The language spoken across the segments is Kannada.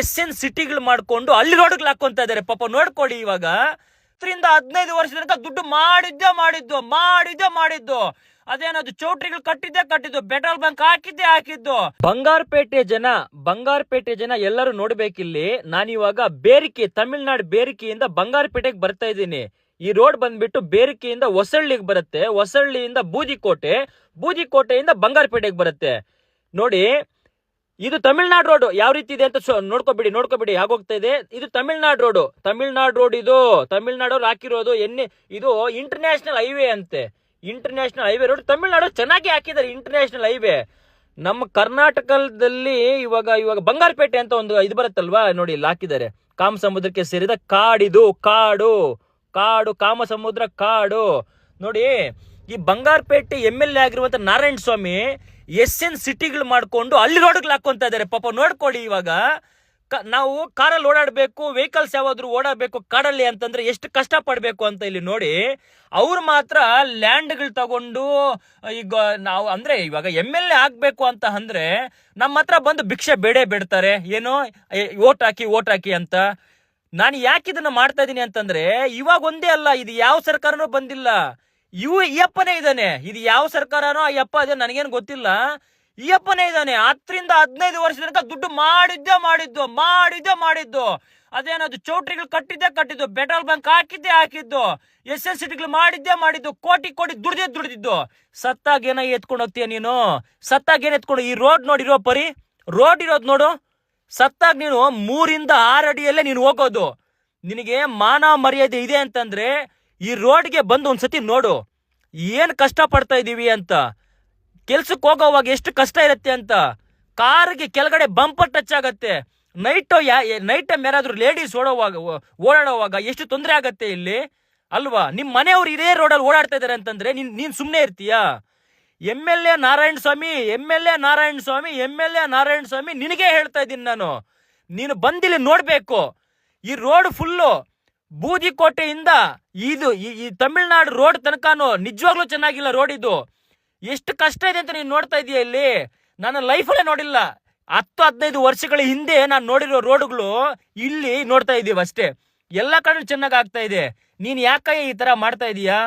SN ಸಿಟಿಗಳು ಮಾಡ್ಕೊಂಡು ಅಲ್ಲಿ ರೋಡ್ಗಳು ಹಾಕೊಂತ ಇದಾರೆ. ಪಾಪ ನೋಡ್ಕೊಳ್ಳಿ, ಇವಾಗ 15 ವರ್ಷದಿಂದ ದುಡ್ಡು ಮಾಡಿದ್ದು ಅದೇನದು ಚೌಟ್ರಿಗಳು ಕಟ್ಟಿದ್ದು, ಪೆಟ್ರೋಲ್ ಬಂಕ್ ಹಾಕಿದ್ದು. ಬಂಗಾರಪೇಟೆ ಜನ ಎಲ್ಲರೂ ನೋಡ್ಬೇಕಿಲ್ಲಿ. ನಾನಿವಾಗ ತಮಿಳ್ನಾಡು ಬೇರಿಕೆಯಿಂದ ಬಂಗಾರಪೇಟೆಗೆ ಬರ್ತಾ ಇದ್ದೀನಿ. ಈ ರೋಡ್ ಬಂದ್ಬಿಟ್ಟು ಬೇರಿಕೆಯಿಂದ ಹೊಸಳ್ಳಿಗೆ ಬರುತ್ತೆ, ಹೊಸಳ್ಳಿಯಿಂದ ಬೂದಿಕೋಟೆಯಿಂದ ಬಂಗಾರಪೇಟೆಗೆ ಬರುತ್ತೆ. ನೋಡಿ, ಇದು ತಮಿಳ್ನಾಡು ರೋಡ್ ಯಾವ ರೀತಿ ಇದೆ ಅಂತ ನೋಡ್ಕೋಬಿಡಿ ಆಗೋಗ್ತಾ ಇದೆ. ಇದು ತಮಿಳ್ನಾಡು ರೋಡ್ ಇದು ತಮಿಳ್ನಾಡು ಹಾಕಿರೋದು. ಇದು ಇಂಟರ್ನ್ಯಾಷನಲ್ ಹೈವೇ ಅಂತೆ. ಇಂಟರ್ನ್ಯಾಷನಲ್ ಹೈವೇ ರೋಡ್ ತಮಿಳ್ನಾಡು ಚೆನ್ನಾಗಿ ಹಾಕಿದ್ದಾರೆ. ಇಂಟರ್ನ್ಯಾಷನಲ್ ಹೈವೇ ನಮ್ಮ ಕರ್ನಾಟಕದಲ್ಲಿ ಇವಾಗ ಬಂಗಾರಪೇಟೆ ಅಂತ ಒಂದು ಇದು ಬರುತ್ತಲ್ವಾ, ನೋಡಿ ಇಲ್ಲಿ ಹಾಕಿದ್ದಾರೆ. ಕಾಮಸಮುದ್ರಕ್ಕೆ ಸೇರಿದ ಕಾಡಿದು, ಕಾಡು ಕಾಮಸಮುದ್ರ ಕಾಡು. ನೋಡಿ, ಈ ಬಂಗಾರಪೇಟೆ MLA ಆಗಿರುವಂತ ನಾರಾಯಣ ಸ್ವಾಮಿ SN ಸಿಟಿಗಳು ಮಾಡ್ಕೊಂಡು ಅಲ್ಲಿ ರೋಡ್ಗಳು ಹಾಕೊಂತ ಇದಾರೆ. ಪಾಪ ನೋಡ್ಕೊಳ್ಳಿ, ಇವಾಗ ನಾವು ಕಾರಲ್ಲಿ ಓಡಾಡಬೇಕು, ವೆಹಿಕಲ್ಸ್ ಯಾವಾದ್ರು ಓಡಾಡಬೇಕು ಕಾಡಲ್ಲಿ ಅಂತಂದ್ರೆ ಎಷ್ಟು ಕಷ್ಟ ಪಡ್ಬೇಕು ಅಂತ ಇಲ್ಲಿ ನೋಡಿ. ಅವ್ರು ಮಾತ್ರ ಲ್ಯಾಂಡ್ಗಳು ತಗೊಂಡು ಈಗ ನಾವು ಅಂದ್ರೆ ಇವಾಗ MLA ಆಗ್ಬೇಕು ಅಂತ ಅಂದ್ರೆ ನಮ್ಮ ಹತ್ರ ಬಂದು ಭಿಕ್ಷೆ ಬೇಡ್ತಾರೆ. ಏನೋ ಓಟ್ ಹಾಕಿ ಅಂತ. ನಾನು ಯಾಕೆ ಇದನ್ನ ಮಾಡ್ತಾ ಇದೀನಿ ಅಂತಂದ್ರೆ, ಇವಾಗ ಒಂದೇ ಅಲ್ಲ, ಇದು ಯಾವ ಸರ್ಕಾರನೂ ಬಂದಿಲ್ಲ. ಈ ಅಪ್ಪನೇ ಇದ್ದಾನೆ. ಇದು ಯಾವ ಸರ್ಕಾರನೋ ಆ ಅಪ್ಪ ಅದೇ ನನಗೇನು ಗೊತ್ತಿಲ್ಲ. ಈ ಅಪ್ಪನೇ ಇದ್ದಾನೆ. 15 ವರ್ಷದಿಂದ ದುಡ್ಡು ಮಾಡಿದ್ದು ಅದೇನದು ಚೌಟ್ರಿಗಳು ಕಟ್ಟಿದ್ದು, ಪೆಟ್ರೋಲ್ ಬಂಕ್ ಹಾಕಿದ್ದು, SN ಸಿಟಿಗಳು ಮಾಡಿದ್ದು, ಕೋಟಿ ದುಡ್ದಿದ್ದು. ಸತ್ತಾಗ ಏನ ಎತ್ಕೊಂಡು ಹೋಗ್ತೀಯ ನೀನು? ಸತ್ತಾಗ ಏನ್ ಎತ್ಕೊಂಡು? ಈ ರೋಡ್ ನೋಡಿರೋ ರೋಡ್ ಇರೋದು ನೋಡು. ಸತ್ತಾಗ ನೀನು 3 ರಿಂದ 6 ಅಡಿಯಲ್ಲೇ ನೀನು ಹೋಗೋದು. ನಿನಗೆ ಮಾನ ಮರ್ಯಾದೆ ಇದೆ ಅಂತಂದ್ರೆ ಈ ರೋಡ್ಗೆ ಬಂದು ಒಂದ್ಸತಿ ನೋಡು, ಏನ್ ಕಷ್ಟ ಪಡ್ತಾ ಇದೀವಿ ಅಂತ. ಕೆಲ್ಸಕ್ಕೆ ಹೋಗೋವಾಗ ಎಷ್ಟು ಕಷ್ಟ ಇರುತ್ತೆ ಅಂತ. ಕಾರ್ಗೆ ಕೆಳಗಡೆ ಬಂಪರ್ ಟಚ್ ಆಗತ್ತೆ. ನೈಟ್ ಟೈಮ್ ಯಾರಾದ್ರೂ ಲೇಡೀಸ್ ಓಡಾಡುವಾಗ ಎಷ್ಟು ತೊಂದರೆ ಆಗತ್ತೆ ಇಲ್ಲಿ ಅಲ್ವಾ? ನಿಮ್ ಮನೆಯವ್ರು ಇದೇ ರೋಡಲ್ಲಿ ಓಡಾಡ್ತಾ ಇದಾರೆ ಅಂತಂದ್ರೆ ನೀನ್ ಸುಮ್ನೆ ಇರ್ತೀಯಾ? MLA ನಾರಾಯಣ ಸ್ವಾಮಿ ನಿನಗೆ ಹೇಳ್ತಾ ಇದ್ದೀನಿ ನಾನು. ನೀನು ಬಂದಿಲ್ಲಿ ನೋಡ್ಬೇಕು. ಈ ರೋಡ್ ಫುಲ್ಲು ಬೂದಿಕೋಟೆಯಿಂದ ಈ ತಮಿಳ್ನಾಡು ರೋಡ್ ತನಕನೂ ನಿಜವಾಗ್ಲೂ ಚೆನ್ನಾಗಿಲ್ಲ ರೋಡ್. ಇದು ಎಷ್ಟು ಕಷ್ಟ ಇದೆ ಅಂತ ನೀನು ನೋಡ್ತಾ ಇದೀಯ ಇಲ್ಲಿ. ನಾನು ಲೈಫಲ್ಲೇ ನೋಡಿಲ್ಲ. 10-15 ವರ್ಷಗಳ ಹಿಂದೆ ನಾನು ನೋಡಿರೋ ರೋಡ್ಗಳು ಇಲ್ಲಿ ನೋಡ್ತಾ ಇದೀವಿ ಅಷ್ಟೇ. ಎಲ್ಲ ಕಡೆ ಚೆನ್ನಾಗಿ ಆಗ್ತಾ ಇದೆ. ನೀನ್ ಯಾಕೆ ಈ ತರ ಮಾಡ್ತಾ ಇದೀಯಾ?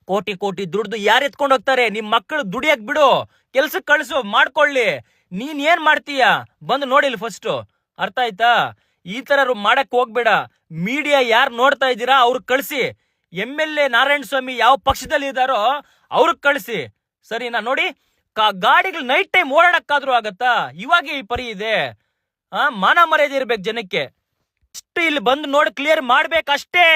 ಕೋಟಿ ದುಡ್ದು ಯಾರು ಎತ್ಕೊಂಡು ಹೋಗ್ತಾರೆ? ನಿಮ್ ಮಕ್ಕಳು ದುಡಿಯಕ್ ಬಿಡು, ಕೆಲ್ಸಕ್ಕೆ ಕಳ್ಸು, ಮಾಡ್ಕೊಳ್ಳಿ. ನೀನ್ ಏನ್ ಮಾಡ್ತೀಯ ಬಂದು ನೋಡಿಲ್ಲ ಫಸ್ಟ್. ಅರ್ಥ ಆಯ್ತಾ? ಈ ತರ ಮಾಡಕ್ ಹೋಗ್ಬೇಡ. ಮೀಡಿಯಾ ಯಾರು ನೋಡ್ತಾ ಇದ್ದೀರಾ ಅವ್ರಿಗೆ ಕಳಿಸಿ. MLA ನಾರಾಯಣ ಸ್ವಾಮಿ ಯಾವ ಪಕ್ಷದಲ್ಲಿ ಇದ್ದಾರೋ ಅವ್ರಿಗೆ ಕಳಿಸಿ. ಸರಿನಾ? ನೋಡಿ, ಗಾಡಿಗಳು ನೈಟ್ ಟೈಮ್ ಓಡಾಡಕ್ಕಾದ್ರೂ ಆಗತ್ತಾ? ಇವಾಗ ಈ ಪರಿ ಇದೆ. ಮಾನ ಮರ್ಯಾದೆ ಇರ್ಬೇಕು ಜನಕ್ಕೆ. ಇಷ್ಟು ಇಲ್ಲಿ ಬಂದು ನೋಡಿ ಕ್ಲಿಯರ್ ಮಾಡ್ಬೇಕಷ್ಟೇ.